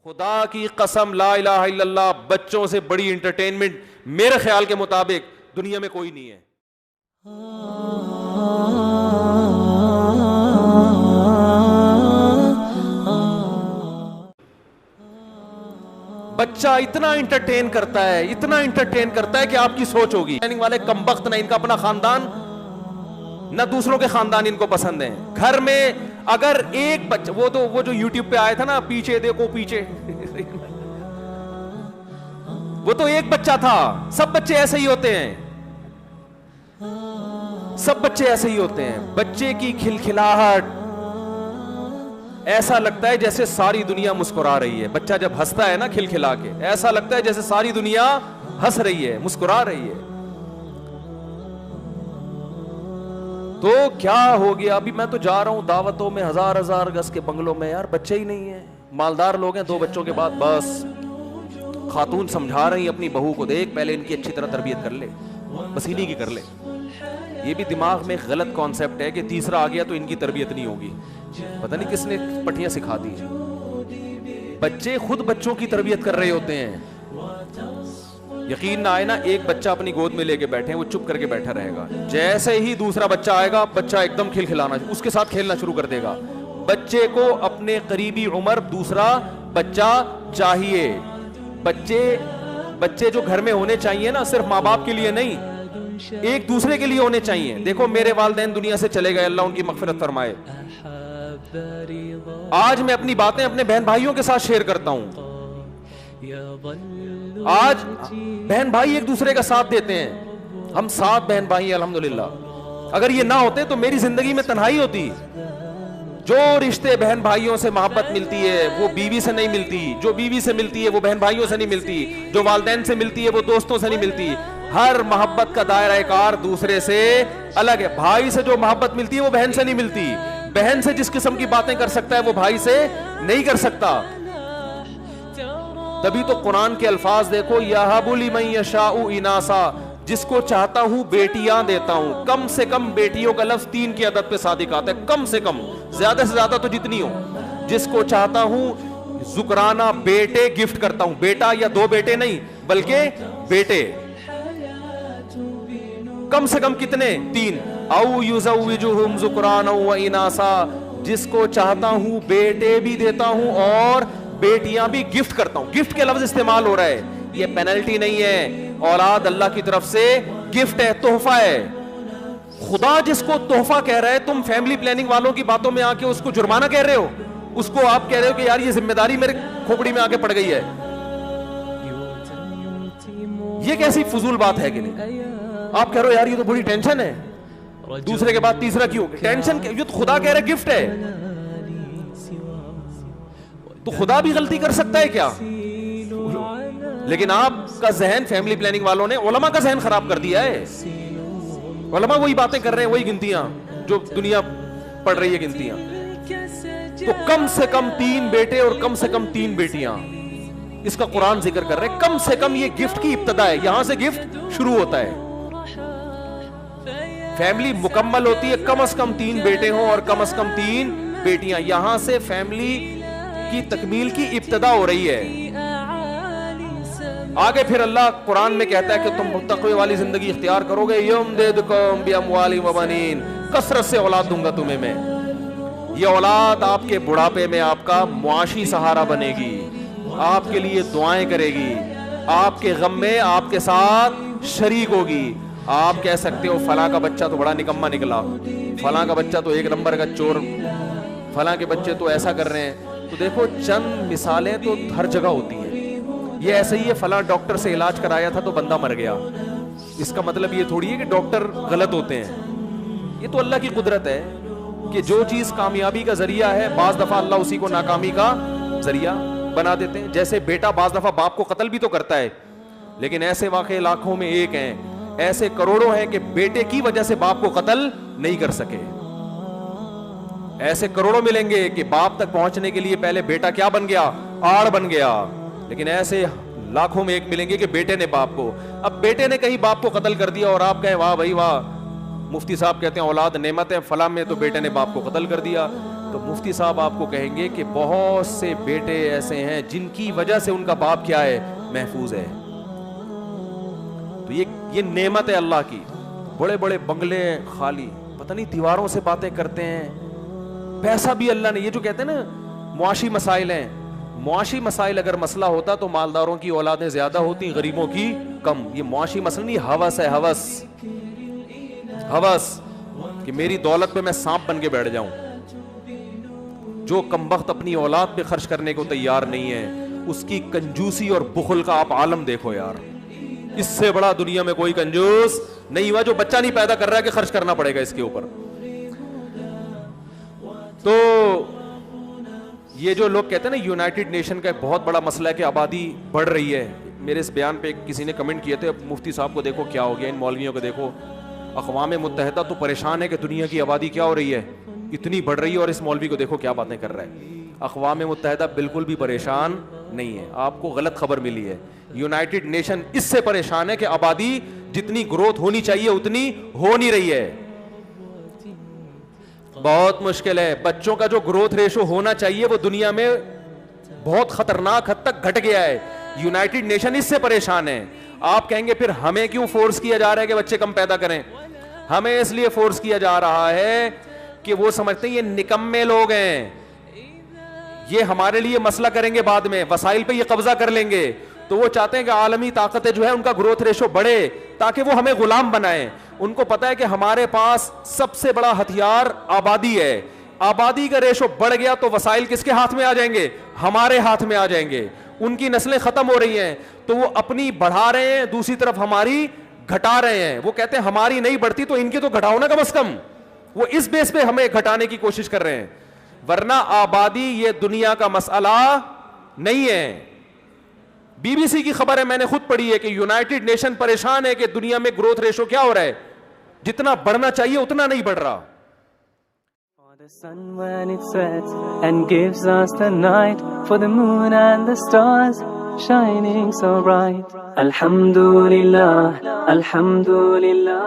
خدا کی قسم لا الہ الا اللہ بچوں سے بڑی انٹرٹینمنٹ میرے خیال کے مطابق دنیا میں کوئی نہیں ہے. بچہ اتنا انٹرٹین کرتا ہے کہ آپ کی سوچ ہوگی والے کمبخت نہ ان کا اپنا خاندان نہ دوسروں کے خاندان ان کو پسند ہیں. گھر میں اگر ایک بچہ وہ جو یوٹیوب پہ آیا تھا نا پیچھے دیکھو پیچھے وہ تو ایک بچہ تھا. سب بچے ایسے ہی ہوتے ہیں. بچے کی کھلکھلاہٹ ایسا لگتا ہے جیسے ساری دنیا مسکرا رہی ہے. بچہ جب ہنستا ہے نا کھلکھلا کے ایسا لگتا ہے جیسے ساری دنیا ہنس رہی ہے مسکرا رہی ہے. تو کیا ہو گیا ابھی میں تو جا رہا ہوں دعوتوں میں ہزار گز کے بنگلوں میں یار بچے ہی نہیں ہیں. مالدار لوگ ہیں 2 بچوں کے بعد بس خاتون سمجھا رہی اپنی بہو کو دیکھ پہلے ان کی اچھی طرح تربیت کر لے بس انہی کی کر لے. یہ بھی دماغ میں غلط کانسیپٹ ہے کہ تیسرا آ گیا تو ان کی تربیت نہیں ہوگی. پتہ نہیں کس نے پٹیاں سکھا دی ہیں. بچے خود بچوں کی تربیت کر رہے ہوتے ہیں. یقین نہ آئے نا ایک بچہ اپنی گود میں لے کے بیٹھے وہ چپ کر کے بیٹھا رہے گا. جیسے ہی دوسرا بچہ آئے گا بچہ ایک دم کھلکھلانا اس کے ساتھ کھیلنا شروع کر دے گا. بچے کو اپنے قریبی عمر دوسرا بچہ چاہیے. بچے جو گھر میں ہونے چاہیے نا صرف ماں باپ کے لیے نہیں ایک دوسرے کے لیے ہونے چاہیے. دیکھو میرے والدین دنیا سے چلے گئے اللہ ان کی مغفرت فرمائے. آج میں اپنی باتیں اپنے بہن بھائیوں کے ساتھ شیئر کرتا ہوں. آج بہن بھائی ایک دوسرے کا ساتھ دیتے ہیں. ہم 7 بہن بھائی ہیں الحمدللہ. اگر یہ نہ ہوتے تو میری زندگی میں تنہائی ہوتی. جو رشتے بہن بھائیوں سے محبت ملتی ہے وہ بیوی سے نہیں ملتی. جو بیوی سے ملتی ہے وہ بہن بھائیوں سے نہیں ملتی. جو والدین سے ملتی ہے وہ دوستوں سے نہیں ملتی. ہر محبت کا دائرہ کار دوسرے سے الگ ہے. بھائی سے جو محبت ملتی ہے وہ بہن سے نہیں ملتی. بہن سے جس قسم کی باتیں کر سکتا ہے وہ بھائی سے نہیں کر سکتا. تبھی تو قرآن کے الفاظ دیکھو یَهَبُ لِمَن يَشَاءُ إِنَاثًا جس کو چاہتا ہوں بیٹیاں دیتا ہوں. کم سے کم بیٹیوں کا لفظ 3 کی عدد پہ صادق آتا ہے. کم سے کم زیادہ سے زیادہ تو جتنی ہو. جس کو چاہتا ہوں ذکرانہ بیٹے گفٹ کرتا ہوں. بیٹا یا 2 بیٹے نہیں بلکہ بیٹے. کم سے کم کتنے 3. او یزوجہم ذکرانا و اناسا جس کو چاہتا ہوں بیٹے بھی دیتا ہوں اور بیٹیاں بھی گفٹ کرتا ہوں. گفٹ کے لفظ استعمال ہو رہا ہے. یہ پینلٹی نہیں ہے. اولاد اللہ کی طرف سے گفٹ ہے تحفہ ہے. خدا جس کو تحفہ کہہ رہا ہے تم فیملی پلاننگ والوں کی باتوں میں آ کے اس کو جرمانہ کہہ رہے ہو. اس کو آپ کہہ رہے ہو کہ یار یہ ذمہ داری میرے کھوپڑی میں آ کے پڑ گئی ہے. یہ کیسی فضول بات ہے کہ نہیں. آپ کہہ رہے ہو یار یہ تو بڑی ٹینشن ہے دوسرے کے بعد تیسرا کیوں. ٹینشن یہ تو خدا کہہ رہا ہے گفٹ ہے. تو خدا بھی غلطی کر سکتا ہے کیا. لیکن آپ کا ذہن فیملی پلاننگ والوں نے علماء کا ذہن خراب کر دیا ہے. علماء وہی باتیں کر رہے ہیں وہی گنتیاں جو دنیا پڑھ رہی ہے گنتیاں. تو کم سے کم 3 بیٹے اور کم سے کم 3 بیٹیاں اس کا قرآن ذکر کر رہے ہیں. کم سے کم یہ گفٹ کی ابتدا ہے. یہاں سے گفٹ شروع ہوتا ہے. فیملی مکمل ہوتی ہے کم از کم 3 بیٹے ہوں اور کم از کم 3 بیٹیاں. یہاں سے فیملی کی تکمیل کی ابتدا ہو رہی ہے. آگے پھر اللہ قرآن میں کہتا ہے کہ تم تقوی والی زندگی اختیار کرو گے. یمددکم باموال و بنین کثرت سے اولاد دوں گا تمہیں میں. یہ اولاد آپ کے بڑھاپے میں آپ کا معاشی سہارا بنے گی. آپ کے لیے دعائیں کرے گی. آپ کے غم میں آپ کے ساتھ شریک ہوگی. آپ کہہ سکتے ہو فلاں کا بچہ تو بڑا نکما نکلا, فلاں کا بچہ تو 1 نمبر کا چور, فلاں کے بچے تو ایسا کر رہے ہیں. تو دیکھو چند مثالیں تو ہر جگہ ہوتی ہیں. یہ ایسے ہی ہے فلاں ڈاکٹر سے علاج کرایا تھا تو بندہ مر گیا. اس کا مطلب یہ تھوڑی ہے کہ ڈاکٹر غلط ہوتے ہیں. یہ تو اللہ کی قدرت ہے کہ جو چیز کامیابی کا ذریعہ ہے بعض دفعہ اللہ اسی کو ناکامی کا ذریعہ بنا دیتے ہیں. جیسے بیٹا بعض دفعہ باپ کو قتل بھی تو کرتا ہے, لیکن ایسے واقعے لاکھوں میں ایک ہیں, ایسے کروڑوں ہیں کہ بیٹے کی وجہ سے باپ کو قتل نہیں کر سکے. ایسے کروڑوں ملیں گے کہ باپ تک پہنچنے کے لیے پہلے بیٹا کیا بن گیا, آڑ بن گیا. لیکن ایسے لاکھوں میں ایک ملیں گے کہ بیٹے نے باپ کو, اب بیٹے نے کہیں باپ کو قتل کر دیا اور آپ کہیں واہ بھائی واہ, مفتی صاحب کہتے ہیں اولاد نعمت ہے, فلاں میں تو بیٹے نے باپ کو قتل کر دیا. تو مفتی صاحب آپ کو کہیں گے کہ بہت سے بیٹے ایسے ہیں جن کی وجہ سے ان کا باپ کیا ہے, محفوظ ہے. تو یہ نعمت ہے اللہ کی. بڑے بڑے بنگلے خالی, پتہ نہیں دیواروں سے باتیں کرتے ہیں, پیسہ بھی اللہ نے. یہ جو کہتے ہیں نا معاشی مسائل ہیں, معاشی مسائل اگر مسئلہ ہوتا تو مالداروں کی اولادیں زیادہ ہوتی, غریبوں کی کم. یہ معاشی مسئلہ نہیں, ہوس ہے, ہوس کہ میری دولت پہ میں سانپ بن کے بیٹھ جاؤں. جو کمبخت اپنی اولاد پہ خرچ کرنے کو تیار نہیں ہے, اس کی کنجوسی اور بخل کا آپ عالم دیکھو یار. اس سے بڑا دنیا میں کوئی کنجوس نہیں ہوا جو بچہ نہیں پیدا کر رہا ہے کہ خرچ کرنا پڑے گا اس کے اوپر. تو یہ جو لوگ کہتے ہیں نا یونائٹڈ نیشن کا ایک بہت بڑا مسئلہ ہے کہ آبادی بڑھ رہی ہے. میرے اس بیان پہ کسی نے کمنٹ کیے تھے, اب مفتی صاحب کو دیکھو کیا ہو گیا, ان مولویوں کو دیکھو. اقوام متحدہ تو پریشان ہے کہ دنیا کی آبادی کیا ہو رہی ہے, اتنی بڑھ رہی ہے, اور اس مولوی کو دیکھو کیا باتیں کر رہا ہے. اقوام متحدہ بالکل بھی پریشان نہیں ہے, آپ کو غلط خبر ملی ہے. یونائٹڈ نیشن اس سے پریشان ہے کہ آبادی جتنی گروتھ ہونی چاہیے اتنی ہو نہیں رہی ہے. بہت مشکل ہے. بچوں کا جو گروتھ ریشو ہونا چاہیے وہ دنیا میں بہت خطرناک حد تک گھٹ گیا ہے. یونائٹڈ نیشن اس سے پریشان ہے. آپ کہیں گے پھر ہمیں کیوں فورس کیا جا رہا ہے کہ بچے کم پیدا کریں؟ ہمیں اس لیے فورس کیا جا رہا ہے کہ وہ سمجھتے ہیں یہ نکمے لوگ ہیں, یہ ہمارے لیے مسئلہ کریں گے بعد میں, وسائل پہ یہ قبضہ کر لیں گے. تو وہ چاہتے ہیں کہ عالمی طاقتیں جو ہے ان کا گروتھ ریشو بڑھے تاکہ وہ ہمیں غلام بنائیں. ان کو پتا ہے کہ ہمارے پاس سب سے بڑا ہتھیار آبادی ہے. آبادی کا ریشو بڑھ گیا تو وسائل کس کے ہاتھ میں آ جائیں گے؟ ہمارے ہاتھ میں آ جائیں گے. ان کی نسلیں ختم ہو رہی ہیں تو وہ اپنی بڑھا رہے ہیں, دوسری طرف ہماری گھٹا رہے ہیں. وہ کہتے ہیں ہماری نہیں بڑھتی تو ان کی تو گھٹاؤ نا کم از کم. وہ اس بیس پہ ہمیں گھٹانے کی کوشش کر رہے ہیں, ورنہ آبادی یہ دنیا کا مسئلہ نہیں ہے. بی بی سی کی خبر ہے, میں نے خود پڑھی ہے کہ یونائٹڈ نیشن پریشان ہے کہ دنیا میں گروتھ ریشو کیا ہو رہا ہے, جتنا بڑھنا چاہیے اتنا نہیں بڑھ رہا. For the sun when it sets and gives us the night, for the moon and the stars shining so bright. Alhamdulillah, Alhamdulillah.